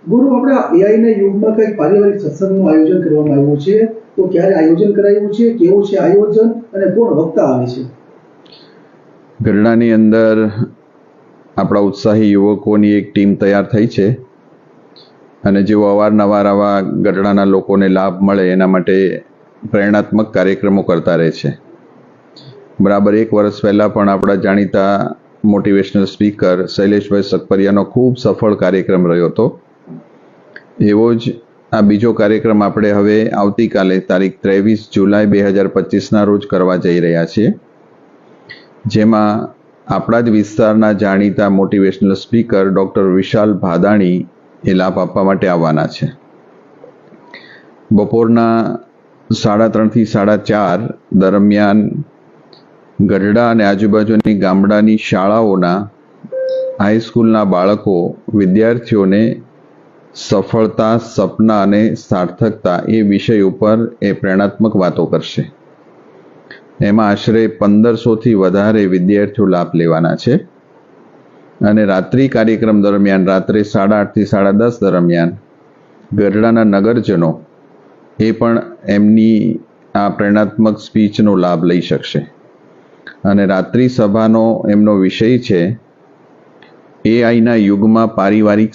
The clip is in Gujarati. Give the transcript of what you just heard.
ગુરુ, આપણે એઆઈ ના યુગમાં કંઈક પારિવારિક સત્સંગનું આયોજન કરવામાં આવ્યું છે, તો ક્યારે આયોજન કરાયું છે, કેવું છે આયોજન અને કોણ વક્તા આવે છે? ગરડાની અંદર આપણા ઉત્સાહી યુવકોની એક ટીમ તૈયાર થઈ છે અને જેઓ અવારનવાર આવા ગરડાના લોકોને લાભ મળે એના માટે પ્રેરણાત્મક કાર્યક્રમો કરતા રહે છે. બરાબર 1 વર્ષ પહેલાં પણ આપણા જાણીતા મોટિવેશનલ સ્પીકર શૈલેષભાઈ સકપરિયાનો ખૂબ સફળ કાર્યક્રમ રહ્યો હતો. એવો જ આ બીજો કાર્યક્રમ આપણે હવે આવતીકાલે તારીખ 23 જુલાઈ 2025ના રોજ કરવા જઈ રહ્યા છીએ, જેમાં આપણા જ વિસ્તારના જાણીતા મોટિવેશનલ સ્પીકર ડૉક્ટર વિશાલ ભાદાણી એ લાભ આપવા માટે આવવાના છે. બપોરના 3:30 થી 4:30 દરમિયાન ગઢડા અને આજુબાજુની ગામડાની શાળાઓના હાઈસ્કૂલના બાળકો વિદ્યાર્થીઓને સફળતા, સપના અને સાર્થકતા એ વિષય ઉપર એ પ્રેરણાત્મક વાતો કરશે. એમાં આશરે 1500થી વધારે વિદ્યાર્થીઓ લાભ લેવાના છે અને રાત્રિ કાર્યક્રમ દરમિયાન રાત્રે 8:30 થી 10:30 દરમિયાન ગઢડાના નગરજનો એ પણ એમની આ પ્રેરણાત્મક સ્પીચનો લાભ લઈ શકશે. અને રાત્રિ સભાનો એમનો વિષય છે એઆઈના યુગમાં પારિવારિક